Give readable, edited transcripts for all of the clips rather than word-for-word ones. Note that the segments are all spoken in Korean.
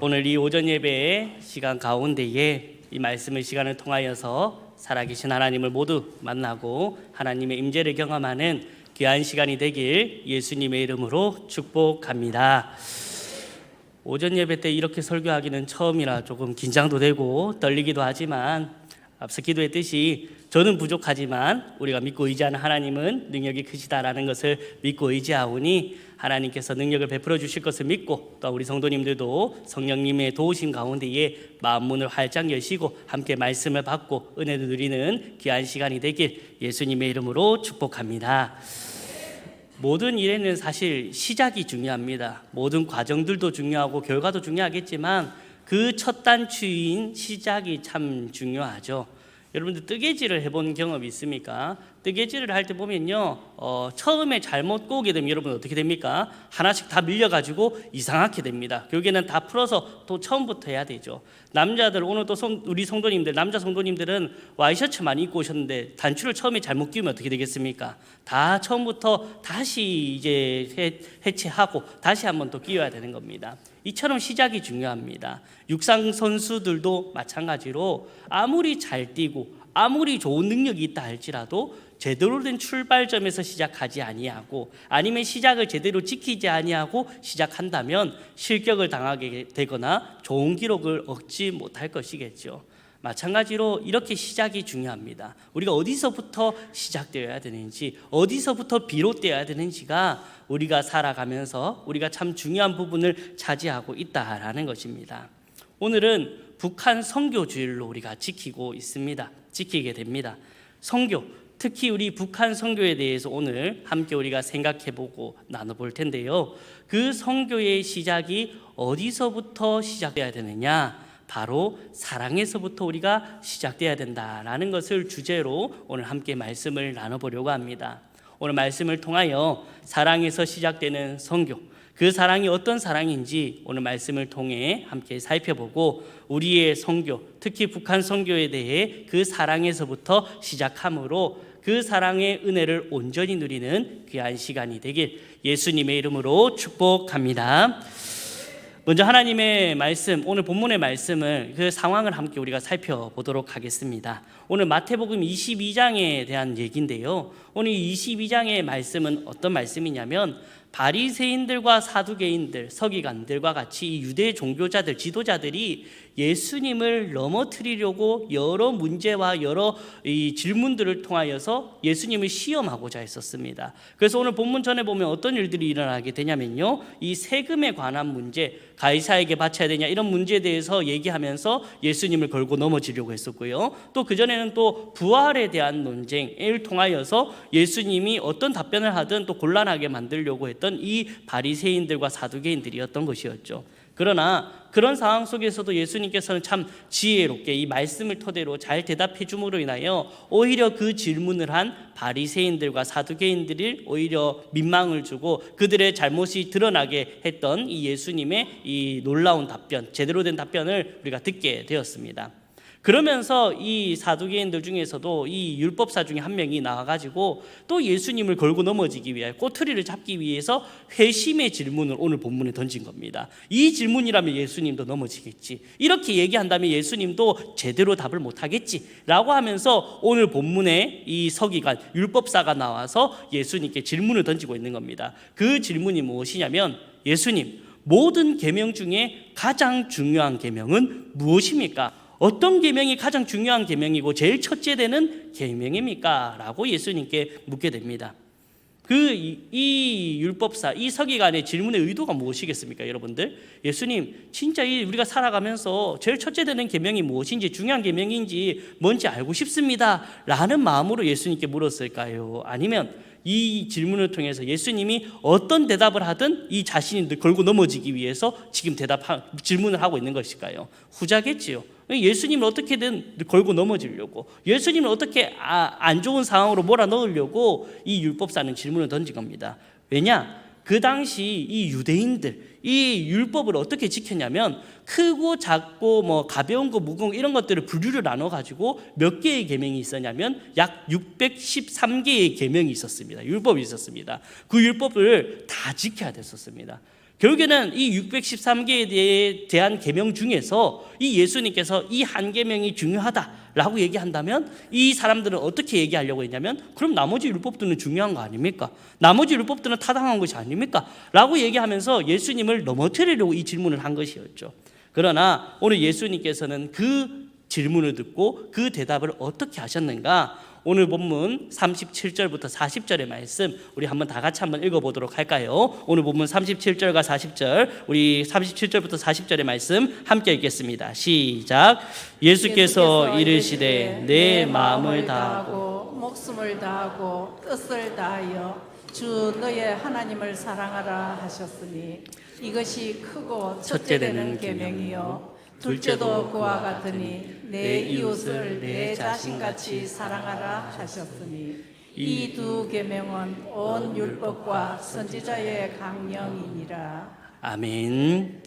오늘 이 오전 예배의 시간 가운데에 이 말씀의 시간을 통하여서 살아계신 하나님을 모두 만나고 하나님의 임재를 경험하는 귀한 시간이 되길 예수님의 이름으로 축복합니다. 오전 예배 때 이렇게 설교하기는 처음이라 조금 긴장도 되고 떨리기도 하지만 앞서 기도했듯이 저는 부족하지만 우리가 믿고 의지하는 하나님은 능력이 크시다라는 것을 믿고 의지하오니 하나님께서 능력을 베풀어 주실 것을 믿고 또 우리 성도님들도 성령님의 도우심 가운데에 마음 문을 활짝 여시고 함께 말씀을 받고 은혜를 누리는 귀한 시간이 되길 예수님의 이름으로 축복합니다. 모든 일에는 사실 시작이 중요합니다. 모든 과정들도 중요하고 결과도 중요하겠지만 그 첫 단추인 시작이 참 중요하죠. 여러분들 뜨개질을 해본 경험 있습니까? 뜨개질을 할 때 보면요, 처음에 잘못 꼬게 되면 여러분 어떻게 됩니까? 하나씩 다 밀려가지고 이상하게 됩니다. 결국에는 다 풀어서 또 처음부터 해야 되죠. 남자들 오늘 또 우리 성도님들, 남자 성도님들은 와이셔츠만 입고 오셨는데 단추를 처음에 잘못 끼우면 어떻게 되겠습니까? 다 처음부터 다시 이제 해체하고 다시 한번 또 끼워야 되는 겁니다. 이처럼 시작이 중요합니다. 육상 선수들도 마찬가지로 아무리 잘 뛰고 아무리 좋은 능력이 있다 할지라도 제대로 된 출발점에서 시작하지 아니하고 아니면 시작을 제대로 지키지 아니하고 시작한다면 실격을 당하게 되거나 좋은 기록을 얻지 못할 것이겠죠. 마찬가지로 이렇게 시작이 중요합니다. 우리가 어디서부터 시작되어야 되는지, 어디서부터 비롯되어야 되는지가 우리가 살아가면서 우리가 참 중요한 부분을 차지하고 있다라는 것입니다. 오늘은 북한 선교주일로 우리가 지키게 됩니다. 선교, 특히 우리 북한 선교에 대해서 오늘 함께 우리가 생각해보고 나눠볼 텐데요. 그 선교의 시작이 어디서부터 시작돼야 되느냐? 바로 사랑에서부터 우리가 시작돼야 된다라는 것을 주제로 오늘 함께 말씀을 나눠보려고 합니다. 오늘 말씀을 통하여 사랑에서 시작되는 선교, 그 사랑이 어떤 사랑인지 오늘 말씀을 통해 함께 살펴보고 우리의 선교, 특히 북한 선교에 대해 그 사랑에서부터 시작함으로 그 사랑의 은혜를 온전히 누리는 귀한 시간이 되길 예수님의 이름으로 축복합니다. 먼저 하나님의 말씀, 오늘 본문의 말씀을 그 상황을 함께 우리가 살펴보도록 하겠습니다. 오늘 마태복음 22장에 대한 얘기인데요. 오늘 22장의 말씀은 어떤 말씀이냐면 바리새인들과 사두개인들, 서기관들과 같이 이 유대 종교자들, 지도자들이 예수님을 넘어뜨리려고 여러 문제와 여러 이 질문들을 통하여서 예수님을 시험하고자 했었습니다. 그래서 오늘 본문 전에 보면 어떤 일들이 일어나게 되냐면요, 이 세금에 관한 문제, 가이사에게 바쳐야 되냐 이런 문제에 대해서 얘기하면서 예수님을 걸고 넘어지려고 했었고요. 또 그전에는 또 부활에 대한 논쟁을 통하여서 예수님이 어떤 답변을 하든 또 곤란하게 만들려고 했던 이 바리새인들과 사두개인들이었던 것이었죠. 그러나 그런 상황 속에서도 예수님께서는 참 지혜롭게 이 말씀을 토대로 잘 대답해 줌으로 인하여 오히려 그 질문을 한 바리새인들과 사두개인들이 오히려 민망을 주고 그들의 잘못이 드러나게 했던 이 예수님의 이 놀라운 답변, 제대로 된 답변을 우리가 듣게 되었습니다. 그러면서 이 사두개인들 중에서도 이 율법사 중에 한 명이 나와가지고 또 예수님을 걸고 넘어지기 위해 꼬투리를 잡기 위해서 회심의 질문을 오늘 본문에 던진 겁니다. 이 질문이라면 예수님도 넘어지겠지, 이렇게 얘기한다면 예수님도 제대로 답을 못하겠지 라고 하면서 오늘 본문에 이 서기관 율법사가 나와서 예수님께 질문을 던지고 있는 겁니다. 그 질문이 무엇이냐면 예수님, 모든 계명 중에 가장 중요한 계명은 무엇입니까? 어떤 계명이 가장 중요한 계명이고 제일 첫째 되는 계명입니까? 라고 예수님께 묻게 됩니다. 이 율법사, 이 서기관의 질문의 의도가 무엇이겠습니까, 여러분들? 예수님, 진짜 우리가 살아가면서 제일 첫째 되는 계명이 무엇인지, 중요한 계명인지 뭔지 알고 싶습니다 라는 마음으로 예수님께 물었을까요? 아니면 이 질문을 통해서 예수님이 어떤 대답을 하든 이 자신이 걸고 넘어지기 위해서 지금 질문을 하고 있는 것일까요? 후자겠지요. 예수님을 어떻게든 걸고 넘어지려고, 예수님을 어떻게 안 좋은 상황으로 몰아넣으려고 이 율법사는 질문을 던진 겁니다. 왜냐? 그 당시 이 유대인들, 이 율법을 어떻게 지켰냐면 크고 작고 뭐 가벼운 거 무거운 거 이런 것들을 분류를 나눠가지고 몇 개의 계명이 있었냐면 약 613개의 계명이 있었습니다. 율법이 있었습니다. 그 율법을 다 지켜야 됐었습니다. 결국에는 이 613개에 대한 계명 중에서 이 예수님께서 이 한 계명이 중요하다라고 얘기한다면 이 사람들은 어떻게 얘기하려고 했냐면 그럼 나머지 율법들은 중요한 거 아닙니까? 나머지 율법들은 타당한 것이 아닙니까? 라고 얘기하면서 예수님을 넘어뜨리려고 이 질문을 한 것이었죠. 그러나 오늘 예수님께서는 그 질문을 듣고 그 대답을 어떻게 하셨는가? 오늘 본문 37절부터 40절의 말씀 우리 한번 다 같이 한번 읽어보도록 할까요? 오늘 본문 37절과 40절 우리 37절부터 40절의 말씀 함께 읽겠습니다. 시작. 예수께서 이르시되 내 마음을 다하고 목숨을 다하고 뜻을 다하여 주 너의 하나님을 사랑하라 하셨으니 이것이 크고 첫째 되는 계명이요 둘째도 그와 같으니 내 이웃을 내 자신같이 사랑하라 하셨으니 이 두 계명은 온 율법과 선지자의 강령이니라. 아멘.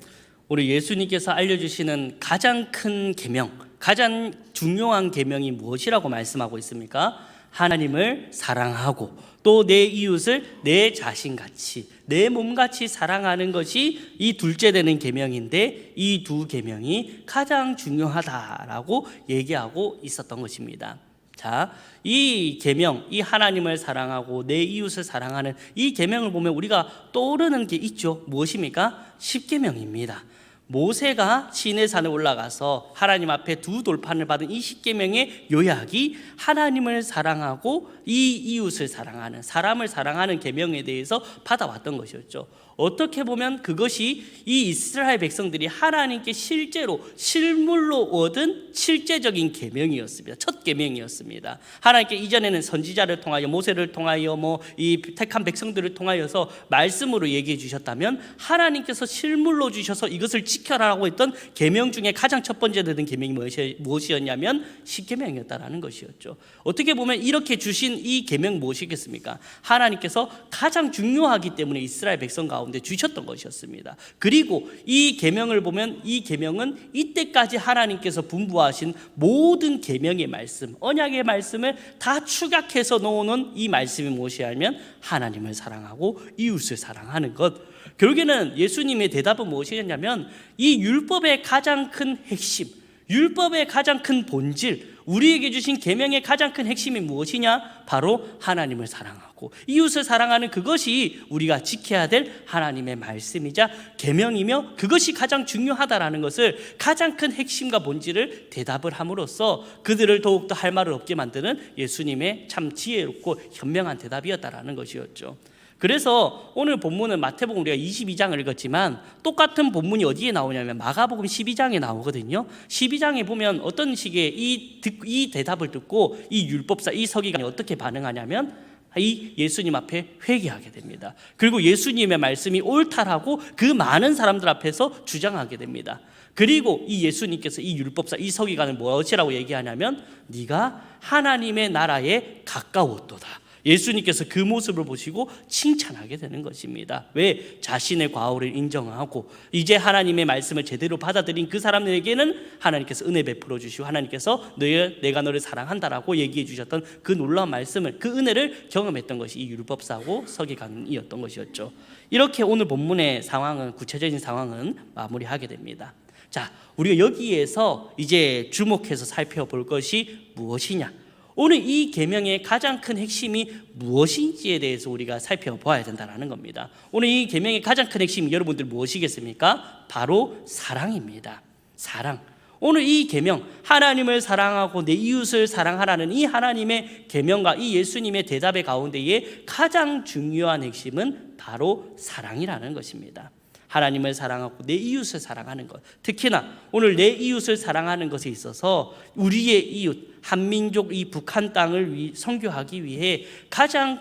우리 예수님께서 알려주시는 가장 큰 계명, 가장 중요한 계명이 무엇이라고 말씀하고 있습니까? 하나님을 사랑하고 또 내 이웃을 내 자신같이 내 몸같이 사랑하는 것이 이 둘째 되는 계명인데 이 두 계명이 가장 중요하다라고 얘기하고 있었던 것입니다. 자, 이 계명, 이 하나님을 사랑하고 내 이웃을 사랑하는 이 계명을 보면 우리가 떠오르는 게 있죠. 무엇입니까? 십계명입니다. 모세가 시내산에 올라가서 하나님 앞에 두 돌판을 받은 이 십계명의 요약이 하나님을 사랑하고 이 이웃을 사랑하는 사람을 사랑하는 계명에 대해서 받아왔던 것이었죠. 어떻게 보면 그것이 이 이스라엘 백성들이 하나님께 실제로 실물로 얻은 실제적인 계명이었습니다. 첫 계명이었습니다. 하나님께 이전에는 선지자를 통하여 모세를 통하여 이 택한 백성들을 통하여서 말씀으로 얘기해 주셨다면 하나님께서 실물로 주셔서 이것을 지켜라라고 했던 계명 중에 가장 첫 번째 되는 계명이 무엇이었냐면 십계명이었다라는 것이었죠. 어떻게 보면 이렇게 주신 이 계명 무엇이겠습니까? 하나님께서 가장 중요하기 때문에 이스라엘 백성 가운데 주셨던 것이었습니다. 그리고 이 계명을 보면 이 계명은 이때까지 하나님께서 분부하신 모든 계명의 말씀, 언약의 말씀을 다 축약해서 놓는 이 말씀이 무엇이냐면 하나님을 사랑하고 이웃을 사랑하는 것. 결국에는 예수님의 대답은 무엇이었냐면 이 율법의 가장 큰 핵심, 율법의 가장 큰 본질, 우리에게 주신 계명의 가장 큰 핵심이 무엇이냐? 바로 하나님을 사랑하고 이웃을 사랑하는 그것이 우리가 지켜야 될 하나님의 말씀이자 계명이며 그것이 가장 중요하다라는 것을 가장 큰 핵심과 본질을 대답을 함으로써 그들을 더욱더 할 말을 없게 만드는 예수님의 참 지혜롭고 현명한 대답이었다라는 것이었죠. 그래서 오늘 본문은 마태복음 우리가 22장을 읽었지만 똑같은 본문이 어디에 나오냐면 마가복음 12장에 나오거든요. 12장에 보면 어떤 식의 이 대답을 듣고 이 율법사 이 서기관이 어떻게 반응하냐면 이 예수님 앞에 회개하게 됩니다. 그리고 예수님의 말씀이 옳다라고 그 많은 사람들 앞에서 주장하게 됩니다. 그리고 이 예수님께서 이 율법사 이 서기관을 무엇이라고 얘기하냐면 네가 하나님의 나라에 가까웠도다. 예수님께서 그 모습을 보시고 칭찬하게 되는 것입니다. 왜? 자신의 과오를 인정하고 이제 하나님의 말씀을 제대로 받아들인 그 사람들에게는 하나님께서 은혜 베풀어 주시고 하나님께서 내가 너를 사랑한다라고 얘기해 주셨던 그 놀라운 말씀을 그 은혜를 경험했던 것이 이 율법사고 서기관이었던 것이었죠. 이렇게 오늘 본문의 상황은 구체적인 상황은 마무리하게 됩니다. 자, 우리가 여기에서 이제 주목해서 살펴볼 것이 무엇이냐? 오늘 이 계명의 가장 큰 핵심이 무엇인지에 대해서 우리가 살펴봐야 된다는 겁니다. 오늘 이 계명의 가장 큰 핵심이 여러분들 무엇이겠습니까? 바로 사랑입니다. 사랑. 오늘 이 계명, 하나님을 사랑하고 내 이웃을 사랑하라는 이 하나님의 계명과 이 예수님의 대답의 가운데에 가장 중요한 핵심은 바로 사랑이라는 것입니다. 하나님을 사랑하고 내 이웃을 사랑하는 것. 특히나 오늘 내 이웃을 사랑하는 것에 있어서 우리의 이웃, 한민족 이 북한 땅을 선교하기 위해 가장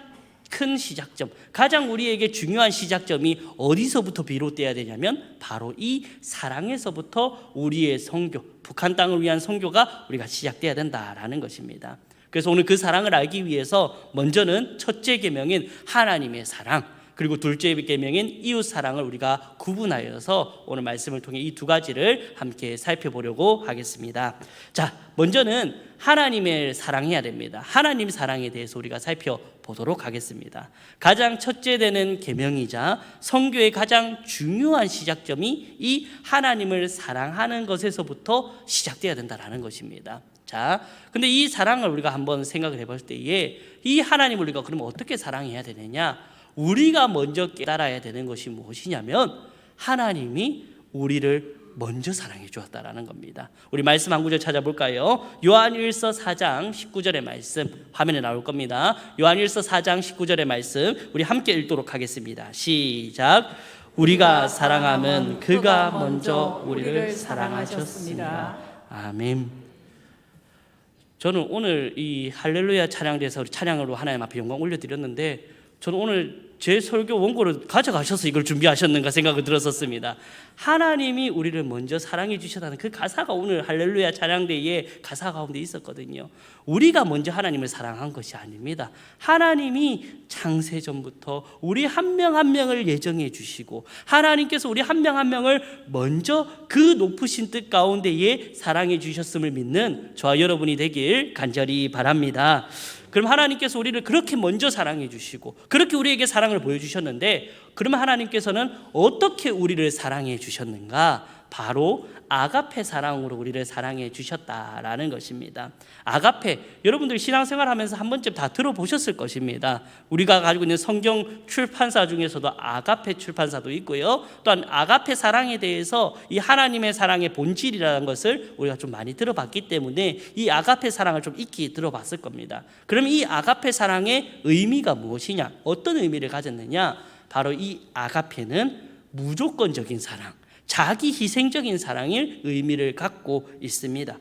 큰 시작점, 가장 우리에게 중요한 시작점이 어디서부터 비롯돼야 되냐면 바로 이 사랑에서부터 우리의 선교, 북한 땅을 위한 선교가 우리가 시작돼야 된다라는 것입니다. 그래서 오늘 그 사랑을 알기 위해서 먼저는 첫째 계명인 하나님의 사랑, 그리고 둘째 계명인 이웃 사랑을 우리가 구분하여서 오늘 말씀을 통해 이 두 가지를 함께 살펴보려고 하겠습니다. 자, 먼저는 하나님을 사랑해야 됩니다. 하나님 사랑에 대해서 우리가 살펴보겠습니다. 보도록 하겠습니다. 가장 첫째 되는 계명이자 선교의 가장 중요한 시작점이 이 하나님을 사랑하는 것에서부터 시작돼야 된다는 것입니다. 자, 근데 이 사랑을 우리가 한번 생각을 해볼 때에 이 하나님을 우리가 그러면 어떻게 사랑해야 되느냐? 우리가 먼저 깨달아야 되는 것이 무엇이냐면 하나님이 우리를 먼저 사랑해 주었다라는 겁니다. 우리 말씀 한 구절 찾아볼까요? 요한일서 4장 19절의 말씀 화면에 나올 겁니다. 요한일서 4장 19절의 말씀 우리 함께 읽도록 하겠습니다. 시작. 우리가 사랑하면 그가 먼저 우리를 사랑하셨습니다. 아멘. 저는 오늘 이 할렐루야 찬양대에서 찬양으로 하나님 앞에 영광 올려드렸는데 저는 오늘 제 설교 원고를 가져가셔서 이걸 준비하셨는가 생각이 들었었습니다. 하나님이 우리를 먼저 사랑해 주셨다는 그 가사가 오늘 할렐루야 찬양대의 가사 가운데 있었거든요. 우리가 먼저 하나님을 사랑한 것이 아닙니다. 하나님이 창세전부터 우리 한 명 한 명을 예정해 주시고 하나님께서 우리 한 명 한 명을 먼저 그 높으신 뜻 가운데에 사랑해 주셨음을 믿는 저와 여러분이 되길 간절히 바랍니다. 그럼 하나님께서 우리를 그렇게 먼저 사랑해 주시고 그렇게 우리에게 사랑을 보여주셨는데 그러면 하나님께서는 어떻게 우리를 사랑해 주셨는가? 바로 아가페 사랑으로 우리를 사랑해 주셨다라는 것입니다. 아가페, 여러분들 신앙생활하면서 한 번쯤 다 들어보셨을 것입니다. 우리가 가지고 있는 성경 출판사 중에서도 아가페 출판사도 있고요. 또한 아가페 사랑에 대해서 이 하나님의 사랑의 본질이라는 것을 우리가 좀 많이 들어봤기 때문에 이 아가페 사랑을 좀 익히 들어봤을 겁니다. 그러면 이 아가페 사랑의 의미가 무엇이냐? 어떤 의미를 가졌느냐? 바로 이 아가페는 무조건적인 사랑, 자기 희생적인 사랑의 의미를 갖고 있습니다.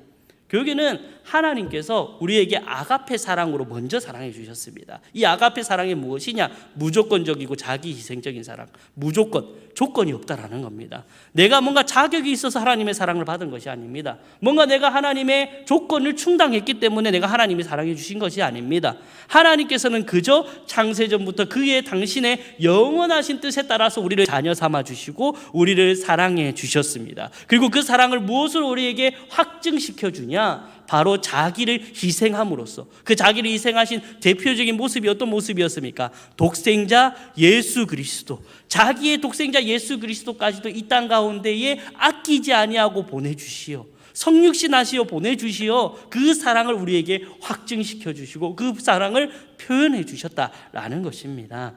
결국에는 하나님께서 우리에게 아가페 사랑으로 먼저 사랑해 주셨습니다. 이 아가페 사랑이 무엇이냐? 무조건적이고 자기 희생적인 사랑. 무조건, 조건이 없다라는 겁니다. 내가 뭔가 자격이 있어서 하나님의 사랑을 받은 것이 아닙니다. 뭔가 내가 하나님의 조건을 충당했기 때문에 내가 하나님이 사랑해 주신 것이 아닙니다. 하나님께서는 그저 창세전부터 그의 당신의 영원하신 뜻에 따라서 우리를 자녀 삼아 주시고 우리를 사랑해 주셨습니다. 그리고 그 사랑을 무엇으로 우리에게 확증시켜 주냐? 바로 자기를 희생함으로써. 그 자기를 희생하신 대표적인 모습이 어떤 모습이었습니까? 독생자 예수 그리스도, 자기의 독생자 예수 그리스도까지도 이 땅 가운데에 아끼지 아니하고 보내주시오, 성육신 하시어 보내주시어 그 사랑을 우리에게 확증시켜 주시고 그 사랑을 표현해 주셨다라는 것입니다.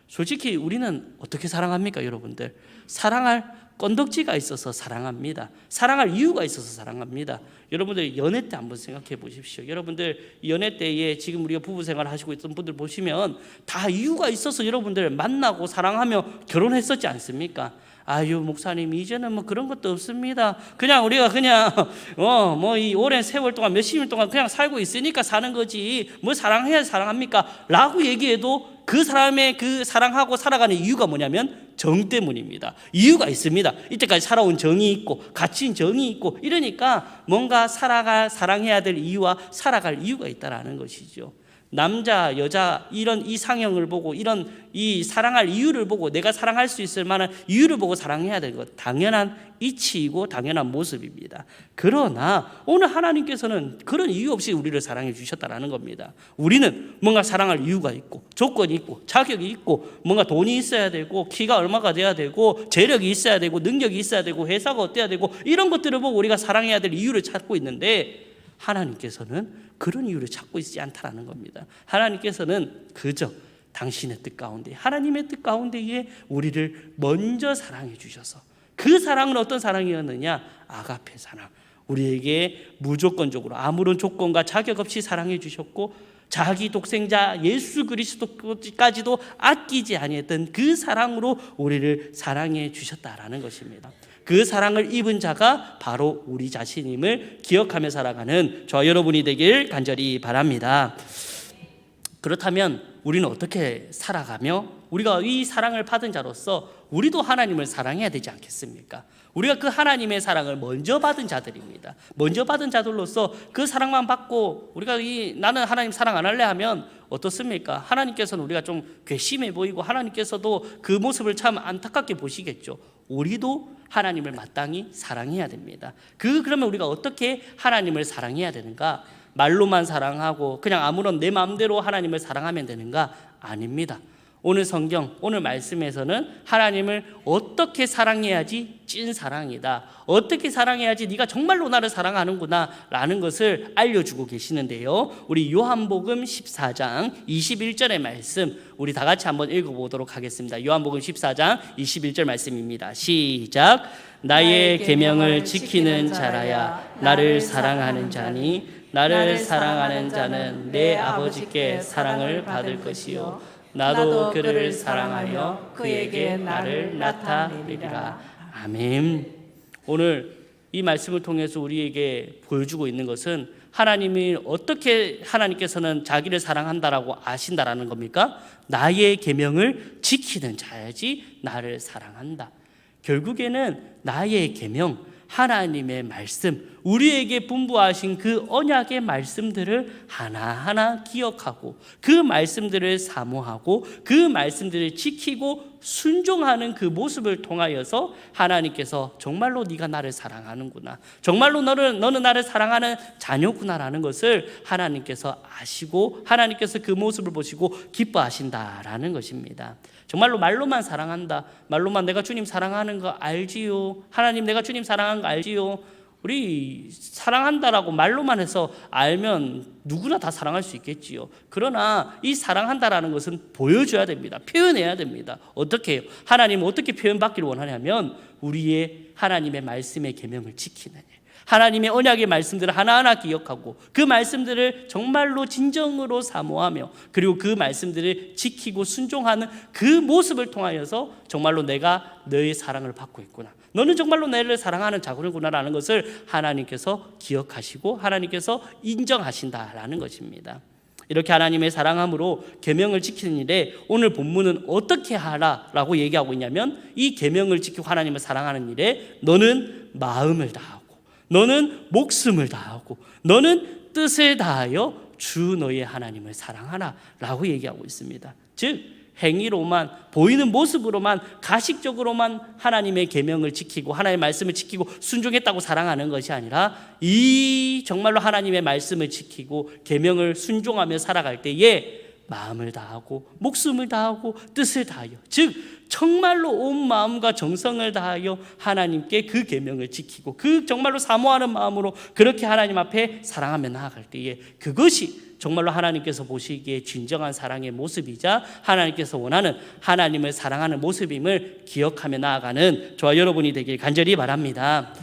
솔직히 우리는 어떻게 사랑합니까, 여러분들? 사랑할 건덕지가 있어서 사랑합니다. 사랑할 이유가 있어서 사랑합니다. 여러분들 연애 때 한번 생각해 보십시오. 여러분들 연애 때에 지금 우리가 부부 생활 하시고 있던 분들 보시면 다 이유가 있어서 여러분들 만나고 사랑하며 결혼했었지 않습니까? 아유 목사님 이제는 뭐 그런 것도 없습니다. 그냥 우리가 그냥 뭐 이 오랜 세월 동안 몇십 년 동안 그냥 살고 있으니까 사는 거지 뭐 사랑해야 사랑합니까? 라고 얘기해도 그 사람의 그 사랑하고 살아가는 이유가 뭐냐면 정 때문입니다. 이유가 있습니다. 이때까지 살아온 정이 있고 갇힌 정이 있고 이러니까 뭔가 사랑해야 될 이유와 살아갈 이유가 있다라는 것이죠. 남자, 여자 이런 이상형을 보고 이런 이 사랑할 이유를 보고 내가 사랑할 수 있을 만한 이유를 보고 사랑해야 되는 것 당연한 이치이고 당연한 모습입니다. 그러나 오늘 하나님께서는 그런 이유 없이 우리를 사랑해 주셨다라는 겁니다. 우리는 뭔가 사랑할 이유가 있고 조건이 있고 자격이 있고 뭔가 돈이 있어야 되고 키가 얼마가 돼야 되고 재력이 있어야 되고 능력이 있어야 되고 회사가 어때야 되고 이런 것들을 보고 우리가 사랑해야 될 이유를 찾고 있는데 하나님께서는 그런 이유를 찾고 있지 않다라는 겁니다. 하나님께서는 그저 당신의 뜻 가운데 하나님의 뜻 가운데에 우리를 먼저 사랑해 주셔서 그 사랑은 어떤 사랑이었느냐? 아가페 사랑. 우리에게 무조건적으로 아무런 조건과 자격 없이 사랑해 주셨고 자기 독생자 예수 그리스도까지도 아끼지 아니했던 그 사랑으로 우리를 사랑해 주셨다라는 것입니다. 그 사랑을 입은 자가 바로 우리 자신임을 기억하며 살아가는 저와 여러분이 되길 간절히 바랍니다. 그렇다면 우리는 어떻게 살아가며 우리가 이 사랑을 받은 자로서 우리도 하나님을 사랑해야 되지 않겠습니까? 우리가 그 하나님의 사랑을 먼저 받은 자들입니다. 먼저 받은 자들로서 그 사랑만 받고 우리가 나는 하나님 사랑 안 할래 하면 어떻습니까? 하나님께서는 우리가 좀 괘씸해 보이고 하나님께서도 그 모습을 참 안타깝게 보시겠죠. 우리도 하나님을 마땅히 사랑해야 됩니다. 그러면 우리가 어떻게 하나님을 사랑해야 되는가? 말로만 사랑하고 그냥 아무런 내 마음대로 하나님을 사랑하면 되는가? 아닙니다. 오늘 성경, 오늘 말씀에서는 하나님을 어떻게 사랑해야지 찐 사랑이다, 어떻게 사랑해야지 네가 정말로 나를 사랑하는구나 라는 것을 알려주고 계시는데요, 우리 요한복음 14장 21절의 말씀 우리 다 같이 한번 읽어보도록 하겠습니다. 요한복음 14장 21절 말씀입니다. 시작. 나의 계명을 지키는 자라야 나를 사랑하는 자니 나를 사랑하는 자는 내 아버지께 사랑을 받을 것이요 나도 그를 사랑하여 그에게 나를 나타내리라. 아멘. 오늘 이 말씀을 통해서 우리에게 보여주고 있는 것은 하나님이 어떻게 하나님께서는 자기를 사랑한다라고 아신다라는 겁니까? 나의 계명을 지키는 자야지 나를 사랑한다. 결국에는 나의 계명, 하나님의 말씀, 우리에게 분부하신 그 언약의 말씀들을 하나하나 기억하고 그 말씀들을 사모하고 그 말씀들을 지키고 순종하는 그 모습을 통하여서 하나님께서 정말로 네가 나를 사랑하는구나, 정말로 너는 나를 사랑하는 자녀구나라는 것을 하나님께서 아시고 하나님께서 그 모습을 보시고 기뻐하신다라는 것입니다. 정말로 말로만 사랑한다, 말로만 내가 주님 사랑하는 거 알지요, 하나님 내가 주님 사랑하는 거 알지요. 우리 사랑한다라고 말로만 해서 알면 누구나 다 사랑할 수 있겠지요. 그러나 이 사랑한다라는 것은 보여줘야 됩니다. 표현해야 됩니다. 어떻게 해요? 하나님은 어떻게 표현받기를 원하냐면 우리의 하나님의 말씀의 계명을 지키는 일, 하나님의 언약의 말씀들을 하나하나 기억하고 그 말씀들을 정말로 진정으로 사모하며 그리고 그 말씀들을 지키고 순종하는 그 모습을 통하여서 정말로 내가 너의 사랑을 받고 있구나, 너는 정말로 나를 사랑하는 자구나라는 것을 하나님께서 기억하시고 하나님께서 인정하신다라는 것입니다. 이렇게 하나님의 사랑함으로 계명을 지키는 일에 오늘 본문은 어떻게 하라라고 얘기하고 있냐면 이 계명을 지키고 하나님을 사랑하는 일에 너는 마음을 다하고 너는 목숨을 다하고 너는 뜻을 다하여 주 너의 하나님을 사랑하라 라고 얘기하고 있습니다. 즉 행위로만, 보이는 모습으로만, 가식적으로만 하나님의 계명을 지키고 하나님의 말씀을 지키고 순종했다고 사랑하는 것이 아니라 이 정말로 하나님의 말씀을 지키고 계명을 순종하며 살아갈 때에 마음을 다하고 목숨을 다하고 뜻을 다하여, 즉 정말로 온 마음과 정성을 다하여 하나님께 그 계명을 지키고 그 정말로 사모하는 마음으로 그렇게 하나님 앞에 사랑하며 나아갈 때에 그것이 정말로 하나님께서 보시기에 진정한 사랑의 모습이자 하나님께서 원하는 하나님을 사랑하는 모습임을 기억하며 나아가는 저와 여러분이 되길 간절히 바랍니다.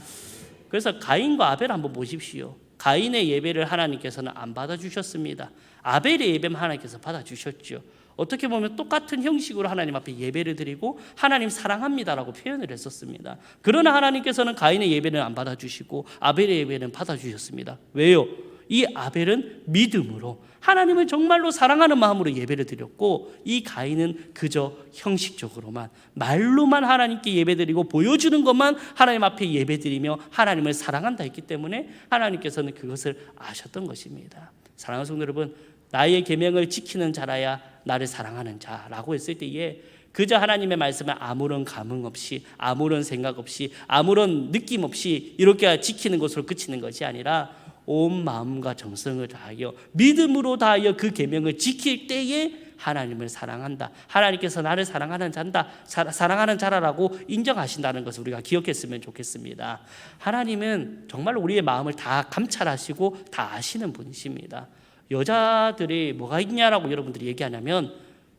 그래서 가인과 아벨 한번 보십시오. 가인의 예배를 하나님께서는 안 받아주셨습니다. 아벨의 예배는 하나님께서 받아주셨죠. 어떻게 보면 똑같은 형식으로 하나님 앞에 예배를 드리고 하나님 사랑합니다라고 표현을 했었습니다. 그러나 하나님께서는 가인의 예배는 안 받아주시고 아벨의 예배는 받아주셨습니다. 왜요? 이 아벨은 믿음으로 하나님을 정말로 사랑하는 마음으로 예배를 드렸고 이 가인은 그저 형식적으로만 말로만 하나님께 예배드리고 보여주는 것만 하나님 앞에 예배드리며 하나님을 사랑한다 했기 때문에 하나님께서는 그것을 아셨던 것입니다. 사랑하는 성도 여러분, 나의 계명을 지키는 자라야 나를 사랑하는 자라고 했을 때에 그저 하나님의 말씀을 아무런 감흥 없이 아무런 생각 없이 아무런 느낌 없이 이렇게 지키는 것으로 그치는 것이 아니라 온 마음과 정성을 다하여 믿음으로 다하여 그 계명을 지킬 때에 하나님을 사랑한다, 하나님께서 나를 사랑하는 자다, 사랑하는 자라라고 인정하신다는 것을 우리가 기억했으면 좋겠습니다. 하나님은 정말로 우리의 마음을 다 감찰하시고 다 아시는 분이십니다. 여자들이 뭐가 있냐라고 여러분들이 얘기하냐면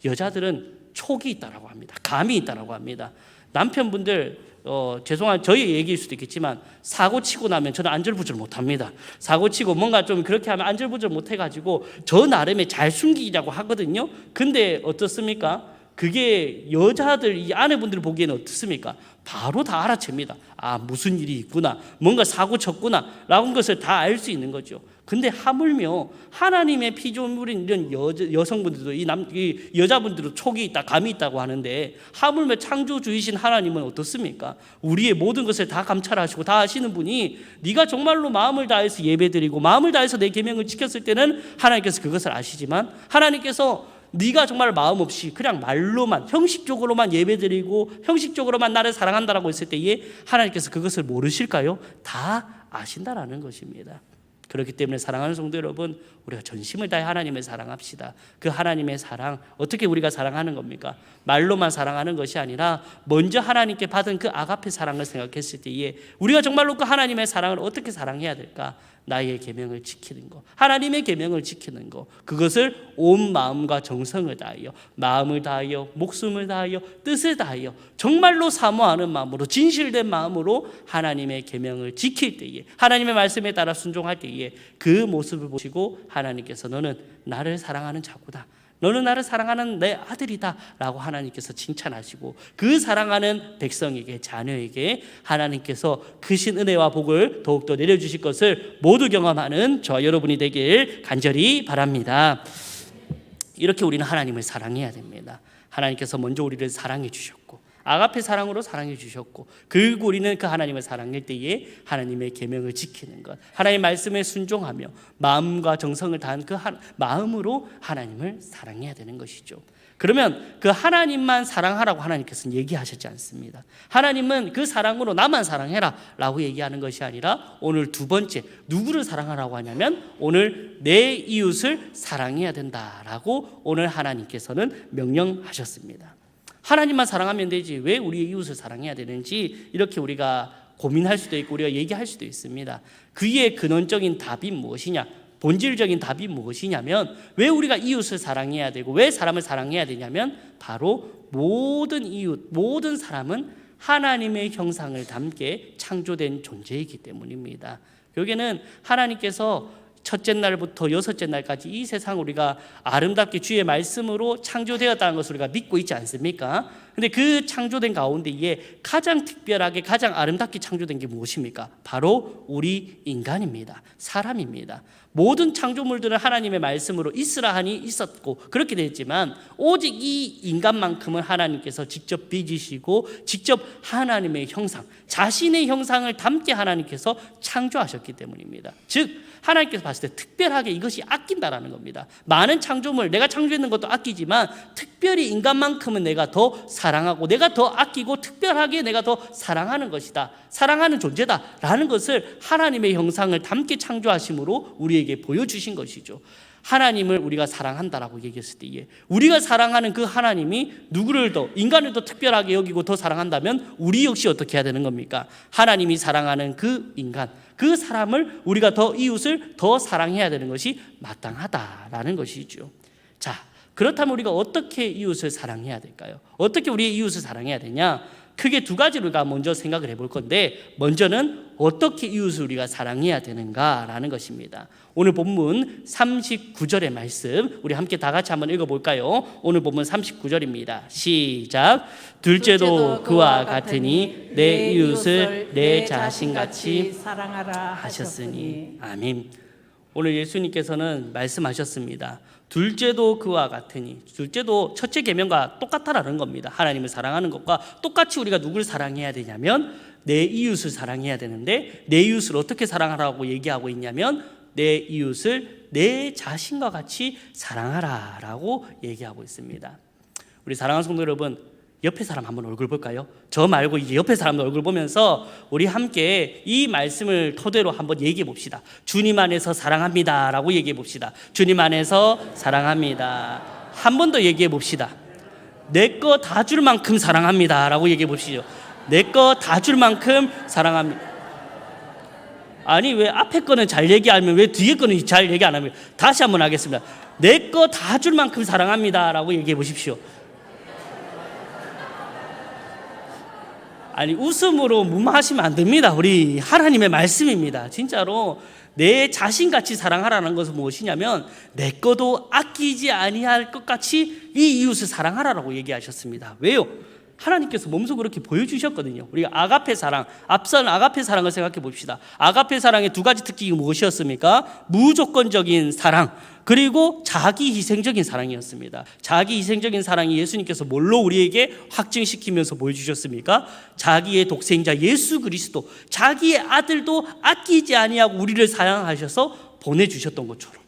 여자들은 촉이 있다라고 합니다. 감이 있다라고 합니다. 남편분들 죄송한 저희 얘기일 수도 있겠지만 사고 치고 나면 저는 안절부절 못합니다. 사고 치고 뭔가 좀 그렇게 하면 안절부절 못해가지고 저 나름의 잘 숨기려고 하거든요. 근데 어떻습니까? 그게 여자들 이 아내분들이 보기에는 어떻습니까? 바로 다 알아챕니다. 아, 무슨 일이 있구나, 뭔가 사고 쳤구나 라는 것을 다 알 수 있는 거죠. 근데 하물며 하나님의 피조물인 이런 여성분들도 이 여자분들도 촉이 있다, 감이 있다고 하는데 하물며 창조주이신 하나님은 어떻습니까? 우리의 모든 것을 다 감찰하시고 다 아시는 분이 네가 정말로 마음을 다해서 예배드리고 마음을 다해서 내 계명을 지켰을 때는 하나님께서 그것을 아시지만 하나님께서 네가 정말 마음 없이 그냥 말로만 형식적으로만 예배드리고 형식적으로만 나를 사랑한다라고 했을 때에 하나님께서 그것을 모르실까요? 다 아신다라는 것입니다. 그렇기 때문에 사랑하는 성도 여러분, 우리가 전심을 다해 하나님을 사랑합시다. 그 하나님의 사랑, 어떻게 우리가 사랑하는 겁니까? 말로만 사랑하는 것이 아니라 먼저 하나님께 받은 그 아가페 사랑을 생각했을 때에 우리가 정말로 그 하나님의 사랑을 어떻게 사랑해야 될까? 나의 계명을 지키는 것, 하나님의 계명을 지키는 것, 그것을 온 마음과 정성을 다하여, 마음을 다하여, 목숨을 다하여, 뜻을 다하여 정말로 사모하는 마음으로, 진실된 마음으로 하나님의 계명을 지킬 때에, 하나님의 말씀에 따라 순종할 때에 그 모습을 보시고 하나님께서 너는 나를 사랑하는 자구나, 너는 나를 사랑하는 내 아들이다 라고 하나님께서 칭찬하시고, 그 사랑하는 백성에게, 자녀에게 하나님께서 크신 은혜와 복을 더욱더 내려주실 것을 모두 경험하는 저와 여러분이 되길 간절히 바랍니다. 이렇게 우리는 하나님을 사랑해야 됩니다. 하나님께서 먼저 우리를 사랑해 주셨고, 아가페 사랑으로 사랑해 주셨고, 그리고 우리는 그 하나님을 사랑할 때에 하나님의 계명을 지키는 것, 하나님의 말씀에 순종하며 마음과 정성을 다한 그 마음으로 하나님을 사랑해야 되는 것이죠. 그러면 그 하나님만 사랑하라고 하나님께서는 얘기하셨지 않습니다. 하나님은 그 사랑으로 나만 사랑해라 라고 얘기하는 것이 아니라 오늘 두 번째, 누구를 사랑하라고 하냐면 오늘 내 이웃을 사랑해야 된다라고 오늘 하나님께서는 명령하셨습니다. 하나님만 사랑하면 되지 왜 우리의 이웃을 사랑해야 되는지 이렇게 우리가 고민할 수도 있고 우리가 얘기할 수도 있습니다. 그의 근원적인 답이 무엇이냐, 본질적인 답이 무엇이냐면 왜 우리가 이웃을 사랑해야 되고 왜 사람을 사랑해야 되냐면 바로 모든 이웃, 모든 사람은 하나님의 형상을 담게 창조된 존재이기 때문입니다. 여기는 하나님께서 첫째 날부터 여섯째 날까지 이 세상 우리가 아름답게 주의 말씀으로 창조되었다는 것을 우리가 믿고 있지 않습니까? 근데 그 창조된 가운데에 가장 특별하게 가장 아름답게 창조된 게 무엇입니까? 바로 우리 인간입니다. 사람입니다. 모든 창조물들은 하나님의 말씀으로 있으라 하니 있었고 그렇게 됐지만 오직 이 인간만큼은 하나님께서 직접 빚으시고 직접 하나님의 형상, 자신의 형상을 담게 하나님께서 창조하셨기 때문입니다. 즉 하나님께서 봤을 때 특별하게 이것이 아낀다라는 겁니다. 많은 창조물, 내가 창조했는 것도 아끼지만 특별히 인간만큼은 내가 더 사랑하고 내가 더 아끼고 특별하게 내가 더 사랑하는 것이다, 사랑하는 존재다라는 것을 하나님의 형상을 담게 창조하심으로 우리에게 보여주신 것이죠. 하나님을 우리가 사랑한다라고 얘기했을 때에 우리가 사랑하는 그 하나님이 누구를 더, 인간을 더 특별하게 여기고 더 사랑한다면 우리 역시 어떻게 해야 되는 겁니까? 하나님이 사랑하는 그 인간, 그 사람을 우리가 더, 이웃을 더 사랑해야 되는 것이 마땅하다라는 것이죠. 자, 그렇다면 우리가 어떻게 이웃을 사랑해야 될까요? 어떻게 우리의 이웃을 사랑해야 되냐? 크게 두 가지를 우리가 먼저 생각을 해볼 건데, 먼저는 어떻게 이웃을 우리가 사랑해야 되는가라는 것입니다. 오늘 본문 39절의 말씀 우리 함께 다 같이 한번 읽어볼까요? 오늘 본문 39절입니다. 시작. 둘째도 그와 같으니 내 이웃을 내 자신같이 사랑하라 하셨으니. 아멘. 오늘 예수님께서는 말씀하셨습니다. 둘째도 그와 같으니, 둘째도 첫째 계명과 똑같다라는 겁니다. 하나님을 사랑하는 것과 똑같이 우리가 누구를 사랑해야 되냐면 내 이웃을 사랑해야 되는데, 내 이웃을 어떻게 사랑하라고 얘기하고 있냐면 내 이웃을 내 자신과 같이 사랑하라라고 얘기하고 있습니다. 우리 사랑하는 성도 여러분, 옆에 사람 한번 얼굴 볼까요? 저 말고 이제 옆에 사람 얼굴 보면서 우리 함께 이 말씀을 토대로 한번 얘기해 봅시다. 주님 안에서 사랑합니다 라고 얘기해 봅시다. 주님 안에서 사랑합니다. 한 번 더 얘기해 봅시다. 내 거 다 줄 만큼 사랑합니다 라고 얘기해 봅시죠. 내 거 다 줄 만큼 사랑합니다. 아니 왜 앞에 거는 잘 얘기하면 왜 뒤에 거는 잘 얘기 안 하면? 다시 한번 하겠습니다. 내 거 다 줄 만큼 사랑합니다 라고 얘기해 보십시오. 아니 웃음으로 무마하시면 안 됩니다. 우리 하나님의 말씀입니다. 진짜로 내 자신같이 사랑하라는 것은 무엇이냐면 내 것도 아끼지 아니할 것 같이 이 이웃을 사랑하라고 얘기하셨습니다. 왜요? 하나님께서 몸소 그렇게 보여주셨거든요. 우리가 아가페 사랑, 앞선 아가페 사랑을 생각해 봅시다. 아가페 사랑의 두 가지 특징이 무엇이었습니까? 무조건적인 사랑, 그리고 자기 희생적인 사랑이었습니다. 자기 희생적인 사랑이 예수님께서 뭘로 우리에게 확증시키면서 보여주셨습니까? 자기의 독생자 예수 그리스도, 자기의 아들도 아끼지 아니하고 우리를 사랑하셔서 보내주셨던 것처럼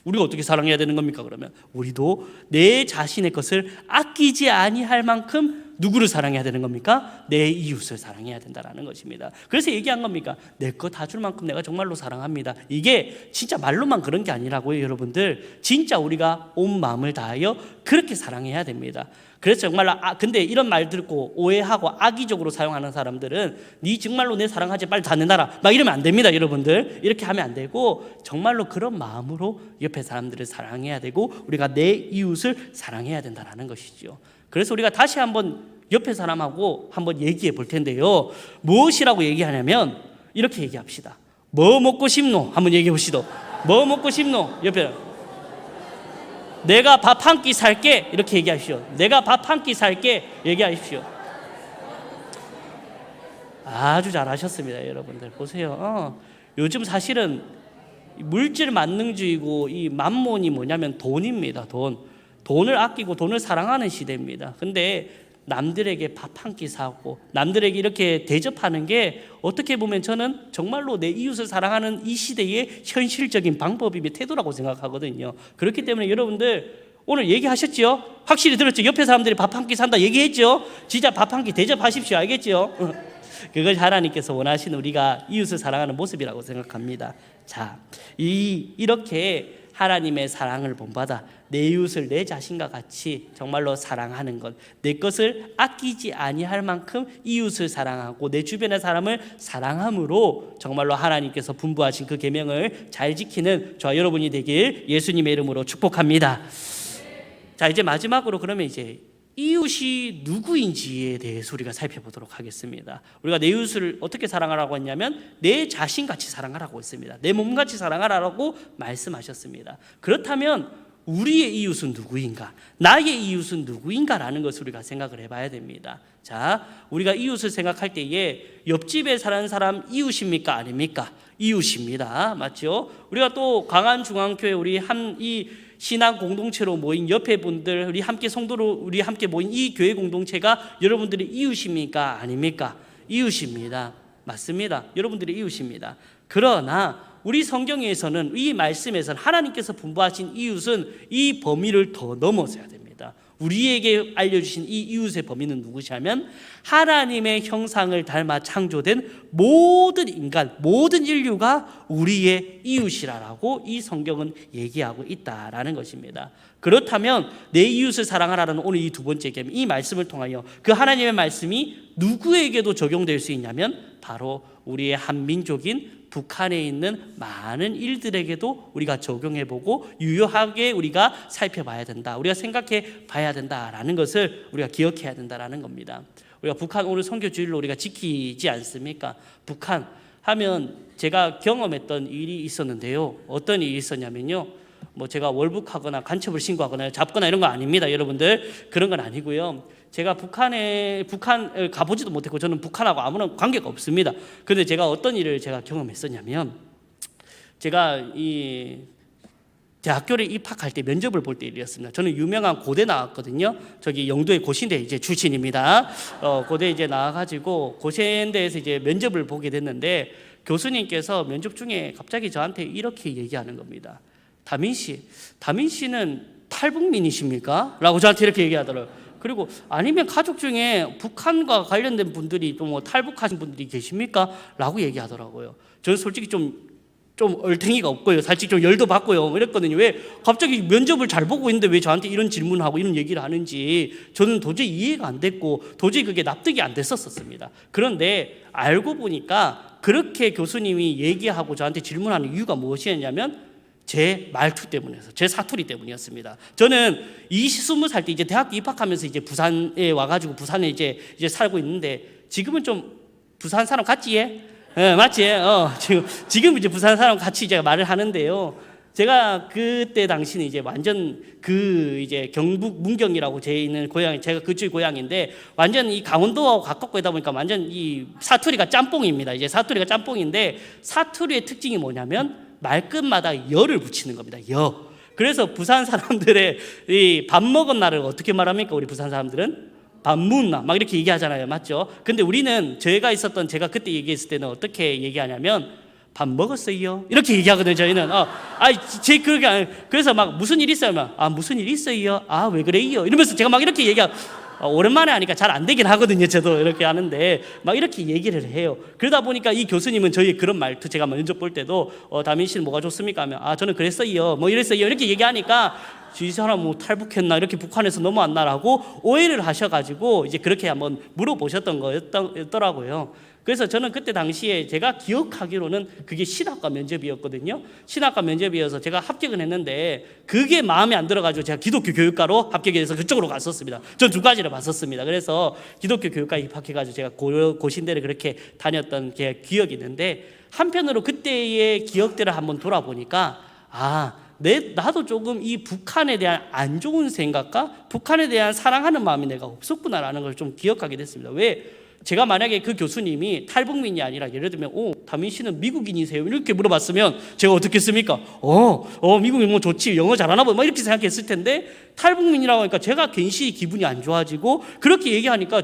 우리가 어떻게 사랑해야 되는 겁니까? 그러면 우리도 내 자신의 것을 아끼지 아니할 만큼 누구를 사랑해야 되는 겁니까? 내 이웃을 사랑해야 된다는 것입니다. 그래서 얘기한 겁니까? 내 거 다 줄 만큼 내가 정말로 사랑합니다. 이게 진짜 말로만 그런 게 아니라고요, 여러분들. 진짜 우리가 온 마음을 다하여 그렇게 사랑해야 됩니다. 그래서 정말로 근데 이런 말 듣고 오해하고 악의적으로 사용하는 사람들은 네 정말로 내 사랑하지 빨리 다 내놔라 막 이러면 안 됩니다, 여러분들. 이렇게 하면 안 되고 정말로 그런 마음으로 옆에 사람들을 사랑해야 되고 우리가 내 이웃을 사랑해야 된다는 것이죠. 그래서 우리가 다시 한번 옆에 사람하고 한번 얘기해 볼 텐데요. 무엇이라고 얘기하냐면 이렇게 얘기합시다. 뭐 먹고 싶노? 한번 얘기해 보시죠. 뭐 먹고 싶노? 옆에 내가 밥 한 끼 살게 이렇게 얘기하십시오. 내가 밥 한 끼 살게 얘기하십시오. 아주 잘하셨습니다, 여러분들. 보세요. 요즘 사실은 물질 만능주의고 이 만몬이 뭐냐면 돈입니다. 돈을 아끼고 돈을 사랑하는 시대입니다. 근데 남들에게 밥 한 끼 사고 남들에게 이렇게 대접하는 게 어떻게 보면 저는 정말로 내 이웃을 사랑하는 이 시대의 현실적인 방법이며 태도라고 생각하거든요. 그렇기 때문에 여러분들 오늘 얘기하셨죠? 확실히 들었죠? 옆에 사람들이 밥 한 끼 산다 얘기했죠? 진짜 밥 한 끼 대접하십시오. 알겠죠? 그걸 하나님께서 원하시는 우리가 이웃을 사랑하는 모습이라고 생각합니다. 자, 이렇게 하나님의 사랑을 본받아 내 이웃을 내 자신과 같이 정말로 사랑하는 것, 내 것을 아끼지 아니할 만큼 이웃을 사랑하고 내 주변의 사람을 사랑함으로 정말로 하나님께서 분부하신 그 계명을 잘 지키는 저와 여러분이 되길 예수님의 이름으로 축복합니다. 자, 이제 마지막으로 그러면 이제 이웃이 누구인지에 대해서 우리가 살펴보도록 하겠습니다. 우리가 내 이웃을 어떻게 사랑하라고 했냐면 내 자신같이 사랑하라고 했습니다. 내 몸같이 사랑하라고 말씀하셨습니다. 그렇다면 우리의 이웃은 누구인가? 나의 이웃은 누구인가라는 것을 우리가 생각을 해봐야 됩니다. 자, 우리가 이웃을 생각할 때에 옆집에 사는 사람 이웃입니까? 아닙니까? 이웃입니다. 맞죠? 우리가 또 강한중앙교회 우리 이 신앙 공동체로 모인 옆에 분들, 우리 함께 성도로 우리 함께 모인 이 교회 공동체가 여러분들의 이웃입니까? 아닙니까? 이웃입니다. 맞습니다. 여러분들의 이웃입니다. 그러나 우리 성경에서는 이 말씀에서는 하나님께서 분부하신 이웃은 이 범위를 더 넘어서야 됩니다. 우리에게 알려주신 이 이웃의 범위는 누구시냐면 하나님의 형상을 닮아 창조된 모든 인간, 모든 인류가 우리의 이웃이라고 이 성경은 얘기하고 있다라는 것입니다. 그렇다면 내 이웃을 사랑하라는 오늘 이 두 번째 계명, 이 말씀을 통하여 그 하나님의 말씀이 누구에게도 적용될 수 있냐면 바로 우리의 한민족인 북한에 있는 많은 일들에게도 우리가 적용해보고 유효하게 우리가 살펴봐야 된다. 우리가 생각해 봐야 된다라는 것을 우리가 기억해야 된다라는 겁니다. 우리가 북한 오늘 선교주일로 우리가 지키지 않습니까? 북한 하면 제가 경험했던 일이 있었는데요. 어떤 일이 있었냐면요. 뭐 제가 월북하거나 간첩을 신고하거나 잡거나 이런 거 아닙니다, 여러분들. 그런 건 아니고요. 제가 북한을 가보지도 못했고 저는 북한하고 아무런 관계가 없습니다. 그런데 제가 어떤 일을 제가 경험했었냐면 제가 이 대학교를 입학할 때 면접을 볼 때 일이었습니다. 저는 유명한 고대 나왔거든요. 저기 영도의 고신대 이제 출신입니다. 고대 이제 나와가지고 고신대에서 이제 면접을 보게 됐는데 교수님께서 면접 중에 갑자기 저한테 이렇게 얘기하는 겁니다. 다민 씨는 탈북민이십니까? 라고 저한테 이렇게 얘기하더라고요. 그리고 아니면 가족 중에 북한과 관련된 분들이 또 뭐 탈북하신 분들이 계십니까? 라고 얘기하더라고요. 저는 솔직히 좀 얼탱이가 없고요. 살짝 좀 열도 받고요. 이랬거든요. 왜 갑자기 면접을 잘 보고 있는데 왜 저한테 이런 질문하고 이런 얘기를 하는지 저는 도저히 이해가 안 됐고 도저히 그게 납득이 안 됐었습니다. 그런데 알고 보니까 그렇게 교수님이 얘기하고 저한테 질문하는 이유가 무엇이었냐면 제 말투 때문이었어요. 제 사투리 때문이었습니다. 저는 20살 때 이제 대학교 입학하면서 이제 부산에 와가지고 부산에 이제 살고 있는데 지금은 좀 부산 사람 같지? 예, 맞지? 지금 이제 부산 사람 같이 제가 말을 하는데요. 제가 그때 당시는 이제 완전 이제 경북 문경이라고 제 있는 고향이 제가 그쪽 고향인데 완전 이 강원도하고 가깝고 하다 보니까 완전 이 사투리가 짬뽕입니다. 이제 사투리가 짬뽕인데 사투리의 특징이 뭐냐면 말끝마다 여를 붙이는 겁니다. 여. 그래서 부산 사람들의 이 밥 먹은 날을 어떻게 말합니까? 우리 부산 사람들은 밥 묻나 막 이렇게 얘기하잖아요. 맞죠? 근데 우리는 제가 그때 얘기했을 때는 어떻게 얘기하냐면 밥 먹었어요? 이렇게 얘기하거든요. 저희는 그래서 막 무슨 일 있어요? 무슨 일 있어요? 왜 그래요? 이러면서 제가 막 이렇게 얘기하고 오랜만에 하니까 잘 안 되긴 하거든요. 저도 이렇게 하는데 막 이렇게 얘기를 해요. 그러다 보니까 이 교수님은 저희 그런 말투, 제가 면접 볼 때도 다민 씨는 뭐가 좋습니까 하면 저는 그랬어요, 뭐 이랬어요, 이렇게 얘기하니까 이 사람 뭐 탈북했나, 이렇게 북한에서 넘어왔나라고 오해를 하셔가지고 이제 그렇게 한번 물어보셨던 거였더라고요. 그래서 저는 그때 당시에 제가 기억하기로는 그게 신학과 면접이었거든요. 신학과 면접이어서 제가 합격은 했는데 그게 마음에 안 들어가지고 제가 기독교 교육과로 합격해서 그쪽으로 갔었습니다. 전 두 가지를 봤었습니다. 그래서 기독교 교육과에 입학해가지고 제가 고신대를 그렇게 다녔던 게 기억이 있는데, 한편으로 그때의 기억들을 한번 돌아보니까 나도 조금 이 북한에 대한 안 좋은 생각과 북한에 대한 사랑하는 마음이 내가 없었구나라는 걸 좀 기억하게 됐습니다. 왜? 제가 만약에 그 교수님이 탈북민이 아니라 예를 들면 다민 씨는 미국인이세요? 이렇게 물어봤으면 제가 어떻게 했습니까? 미국인 뭐 좋지, 영어 잘하나 봐, 이렇게 생각했을 텐데, 탈북민이라고 하니까 제가 괜시 기분이 안 좋아지고, 그렇게 얘기하니까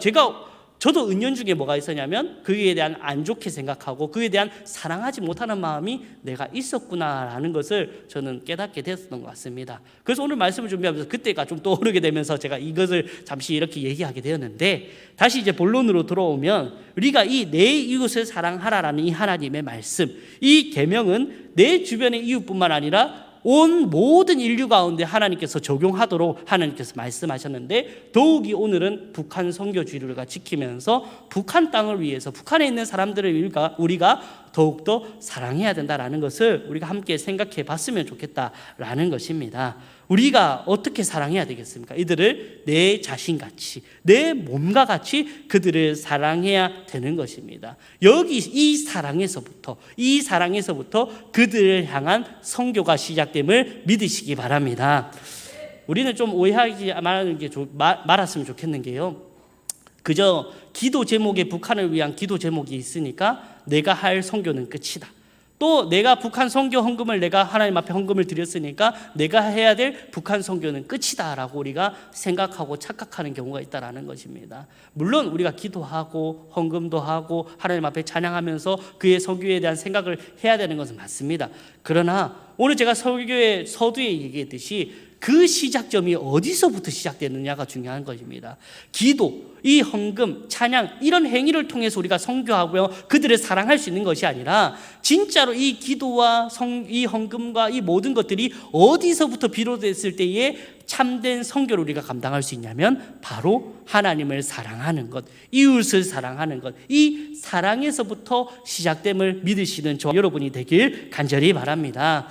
저도 은연중에 뭐가 있었냐면 그에 대한 안 좋게 생각하고 그에 대한 사랑하지 못하는 마음이 내가 있었구나라는 것을 저는 깨닫게 되었던 것 같습니다. 그래서 오늘 말씀을 준비하면서 그때가 좀 떠오르게 되면서 제가 이것을 잠시 이렇게 얘기하게 되었는데, 다시 이제 본론으로 들어오면 우리가 이 내 이웃을 사랑하라라는 이 하나님의 말씀, 이 계명은 내 주변의 이웃뿐만 아니라 온 모든 인류 가운데 하나님께서 적용하도록 하나님께서 말씀하셨는데, 더욱이 오늘은 북한 선교주의를 지키면서 북한 땅을 위해서 북한에 있는 사람들을 우리가 더욱더 사랑해야 된다라는 것을 우리가 함께 생각해 봤으면 좋겠다라는 것입니다. 우리가 어떻게 사랑해야 되겠습니까? 이들을 내 자신같이, 내 몸과 같이 그들을 사랑해야 되는 것입니다. 여기 이 사랑에서부터 그들을 향한 선교가 시작됨을 믿으시기 바랍니다. 우리는 좀 오해하지 말았으면 좋겠는 게요, 그저 기도 제목에 북한을 위한 기도 제목이 있으니까 내가 할 선교는 끝이다. 또 내가 북한 선교 헌금을 내가 하나님 앞에 헌금을 드렸으니까 내가 해야 될 북한 선교는 끝이다라고 우리가 생각하고 착각하는 경우가 있다라는 것입니다. 물론 우리가 기도하고 헌금도 하고 하나님 앞에 찬양하면서 그의 선교에 대한 생각을 해야 되는 것은 맞습니다. 그러나 오늘 제가 설교의 서두에 얘기했듯이 그 시작점이 어디서부터 시작되느냐가 중요한 것입니다. 기도, 이 헌금, 찬양, 이런 행위를 통해서 우리가 선교하고요, 그들을 사랑할 수 있는 것이 아니라 진짜로 이 기도와 이 헌금과 이 모든 것들이 어디서부터 비롯됐을 때에 참된 선교를 우리가 감당할 수 있냐면 바로 하나님을 사랑하는 것, 이웃을 사랑하는 것, 이 사랑에서부터 시작됨을 믿으시는 저와 여러분이 되길 간절히 바랍니다.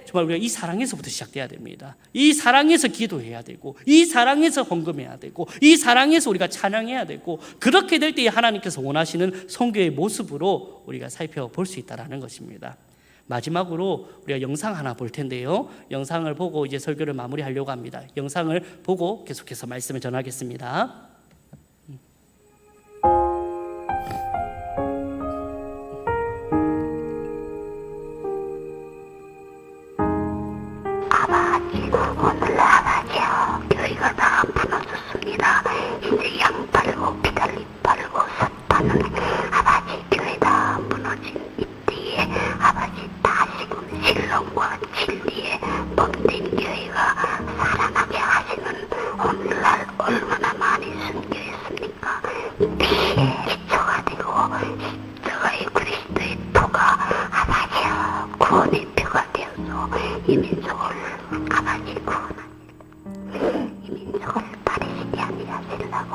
정말 우리가 이 사랑에서부터 시작돼야 됩니다. 이 사랑에서 기도해야 되고, 이 사랑에서 헌금해야 되고, 이 사랑에서 우리가 찬양해야 되고, 그렇게 될 때 하나님께서 원하시는 선교의 모습으로 우리가 살펴볼 수 있다는 것입니다. 마지막으로 우리가 영상 하나 볼 텐데요, 영상을 보고 이제 설교를 마무리하려고 합니다. 영상을 보고 계속해서 말씀을 전하겠습니다. 오늘 아버지요, 교회가 다 무너졌습니다. 이제 양 팔고 비달리 팔고 솥파는 아버지 교회 다 무너진 이때에 아버지 다시금 신론과 진리에 법된 교회가 살아나게 하시는 오늘날 얼마나 많이 순교했습니까? 피에 기초가 되고 십자가의 그리스도의 토가 아버지요 구원의 표가 되어서 이 민족을 아버지 구원하시고 이 민족을 버리시지 아니하시려고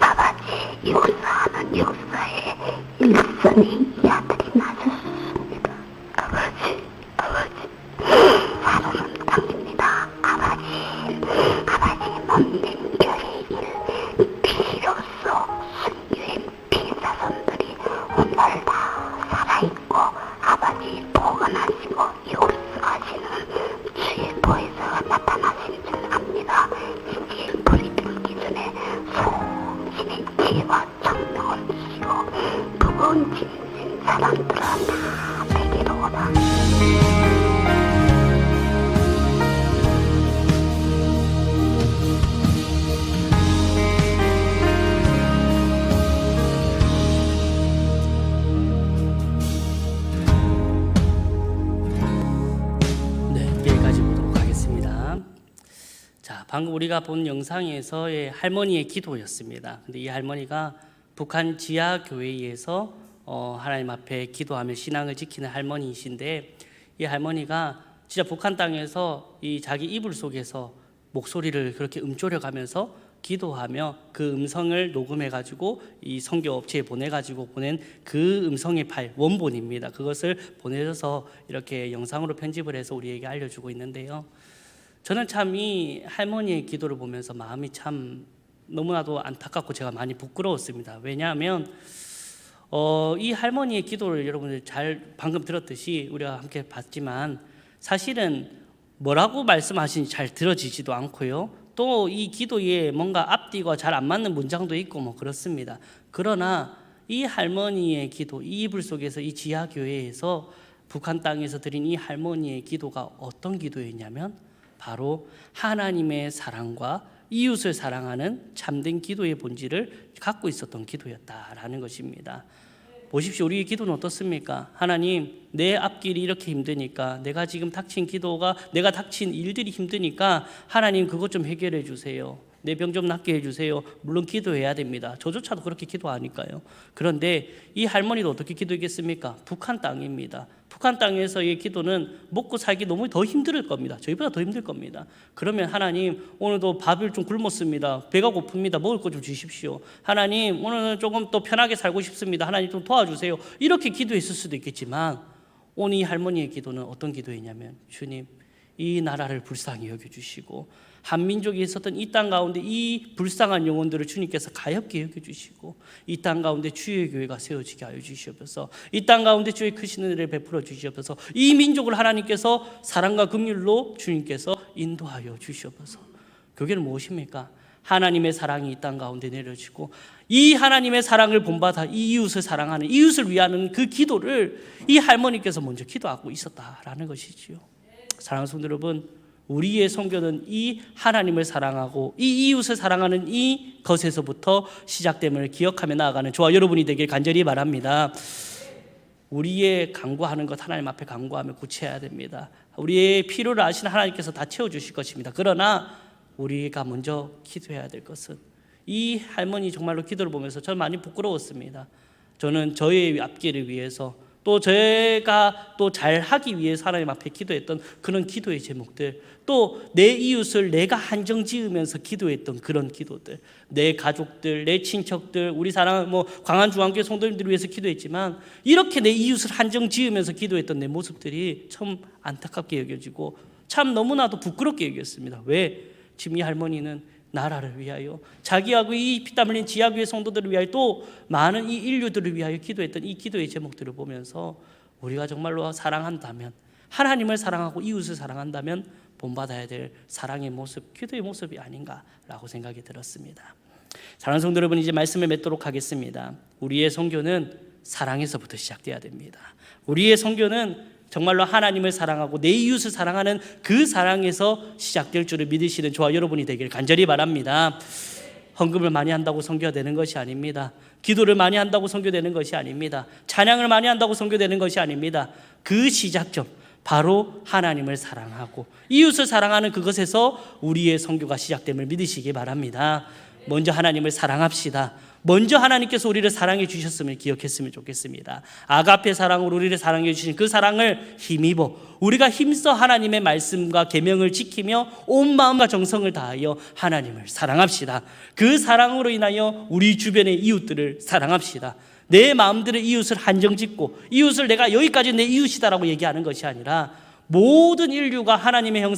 아버지 역사하는 역사에 일선이 이 아들이 나셨습니다. 아버지 사로는 땅입니다. 아버지 몸된 교회의 일 피로써 순교의 피사선들이 오늘 다 살아있고 아버지 보관하시고 역사하시는 주의 보혜사가 나타나신 줄 압니다. 이제 불이 들기 전에 소신의 지혜와 정명을 주시고 무거운 짐진 사람들아 다 내게로 오라. 방금 우리가 본 영상에서의 할머니의 기도였습니다. 근데 이 할머니가 북한 지하 교회에서 하나님 앞에 기도하며 신앙을 지키는 할머니이신데, 이 할머니가 진짜 북한 땅에서 이 자기 이불 속에서 목소리를 그렇게 움조려가면서 기도하며 그 음성을 녹음해가지고 이 선교 업체에 보내가지고 보낸 그 음성의 파일, 원본입니다. 그것을 보내줘서 이렇게 영상으로 편집을 해서 우리에게 알려주고 있는데요. 저는 참 이 할머니의 기도를 보면서 마음이 참 너무나도 안타깝고 제가 많이 부끄러웠습니다. 왜냐하면 이 할머니의 기도를 여러분들 잘 방금 들었듯이 우리가 함께 봤지만 사실은 뭐라고 말씀하시는지 잘 들어지지도 않고요. 또 이 기도에 뭔가 앞뒤가 잘 안 맞는 문장도 있고 뭐 그렇습니다. 그러나 이 할머니의 기도, 이 이불 속에서 이 지하 교회에서 북한 땅에서 드린 이 할머니의 기도가 어떤 기도였냐면 바로 하나님의 사랑과 이웃을 사랑하는 참된 기도의 본질을 갖고 있었던 기도였다라는 것입니다. 보십시오. 우리의 기도는 어떻습니까? 하나님, 내 앞길이 이렇게 힘드니까, 내가 지금 닥친 내가 닥친 일들이 힘드니까 하나님 그것 좀 해결해 주세요. 내 병 좀 낫게 해주세요. 물론 기도해야 됩니다. 저조차도 그렇게 기도하니까요. 그런데 이 할머니도 어떻게 기도했겠습니까? 북한 땅입니다. 북한 땅에서의 기도는 먹고 살기 너무 더 힘들 겁니다. 저희보다 더 힘들 겁니다. 그러면 하나님, 오늘도 밥을 좀 굶었습니다. 배가 고픕니다. 먹을 것 좀 주십시오. 하나님, 오늘은 조금 더 편하게 살고 싶습니다. 하나님 좀 도와주세요. 이렇게 기도했을 수도 있겠지만 오늘 이 할머니의 기도는 어떤 기도였냐면, 주님, 이 나라를 불쌍히 여겨주시고 한민족이 있었던 이 땅 가운데 이 불쌍한 영혼들을 주님께서 가엾게 여겨주시고 이 땅 가운데 주의 교회가 세워지게 하여 주시옵소서. 이 땅 가운데 주의 크신 은혜를 베풀어 주시옵소서. 이 민족을 하나님께서 사랑과 긍휼로 주님께서 인도하여 주시옵소서. 그게 무엇입니까? 하나님의 사랑이 이 땅 가운데 내려지고 이 하나님의 사랑을 본받아 이 이웃을 사랑하는, 이웃을 위하는 그 기도를 이 할머니께서 먼저 기도하고 있었다라는 것이지요. 사랑하는 성도 여러분, 우리의 선교는 이 하나님을 사랑하고 이 이웃을 사랑하는 이 것에서부터 시작됨을 기억하며 나아가는 저와 여러분이 되길 간절히 바랍니다. 우리의 간구하는 것 하나님 앞에 간구하며 구체해야 됩니다. 우리의 필요를 아시는 하나님께서 다 채워주실 것입니다. 그러나 우리가 먼저 기도해야 될 것은, 이 할머니 정말로 기도를 보면서 저는 많이 부끄러웠습니다. 저는 저의 앞길을 위해서 또 제가 또 잘하기 위해서 하나님 앞에 기도했던 그런 기도의 제목들, 또 내 이웃을 내가 한정 지으면서 기도했던 그런 기도들, 내 가족들, 내 친척들, 우리 사랑 광안중앙교회 성도님들을 위해서 기도했지만 이렇게 내 이웃을 한정 지으면서 기도했던 내 모습들이 참 안타깝게 여겨지고 참 너무나도 부끄럽게 여겼습니다. 왜? 지금 이 할머니는 나라를 위하여, 자기하고 이 피땀 흘린 지하교회 성도들을 위하여, 또 많은 이 인류들을 위하여 기도했던 이 기도의 제목들을 보면서 우리가 정말로 사랑한다면, 하나님을 사랑하고 이웃을 사랑한다면 본받아야 될 사랑의 모습, 기도의 모습이 아닌가라고 생각이 들었습니다. 사랑하는 성도 여러분, 이제 말씀을 맺도록 하겠습니다. 우리의 선교는 사랑에서부터 시작돼야 됩니다. 우리의 선교는 정말로 하나님을 사랑하고 내 이웃을 사랑하는 그 사랑에서 시작될 줄을 믿으시는 저와 여러분이 되길 간절히 바랍니다. 헌금을 많이 한다고 선교가 되는 것이 아닙니다. 기도를 많이 한다고 선교되는 것이 아닙니다. 찬양을 많이 한다고 선교되는 것이 아닙니다. 그 시작점, 바로 하나님을 사랑하고 이웃을 사랑하는 그것에서 우리의 선교가 시작됨을 믿으시기 바랍니다. 먼저 하나님을 사랑합시다. 먼저 하나님께서 우리를 사랑해 주셨음을 기억했으면 좋겠습니다. 아가페 사랑으로 우리를 사랑해 주신 그 사랑을 힘입어 우리가 힘써 하나님의 말씀과 계명을 지키며 온 마음과 정성을 다하여 하나님을 사랑합시다. 그 사랑으로 인하여 우리 주변의 이웃들을 사랑합시다. 내 마음대로 이웃을 한정짓고 이웃을 내가 여기까지 내 이웃이다라고 얘기하는 것이 아니라, 모든 인류가 하나님의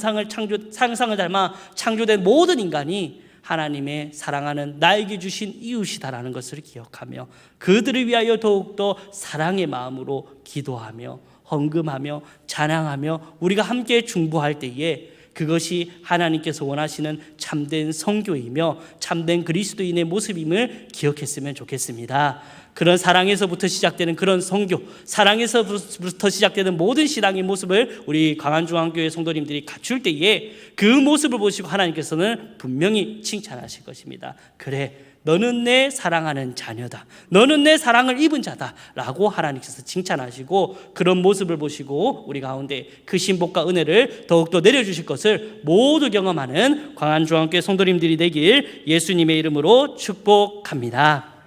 상상을 닮아 창조된 모든 인간이 하나님의 사랑하는 나에게 주신 이웃이다라는 것을 기억하며 그들을 위하여 더욱더 사랑의 마음으로 기도하며 헌금하며 찬양하며 우리가 함께 중보할 때에 그것이 하나님께서 원하시는 참된 선교이며 참된 그리스도인의 모습임을 기억했으면 좋겠습니다. 그런 사랑에서부터 시작되는 그런 선교, 사랑에서부터 시작되는 모든 신앙의 모습을 우리 광안중앙교회 성도님들이 갖출 때에 그 모습을 보시고 하나님께서는 분명히 칭찬하실 것입니다. 그래, 너는 내 사랑하는 자녀다, 너는 내 사랑을 입은 자다 라고 하나님께서 칭찬하시고, 그런 모습을 보시고 우리 가운데 그 신복과 은혜를 더욱더 내려주실 것을 모두 경험하는 광안중앙교회 성도님들이 되길 예수님의 이름으로 축복합니다.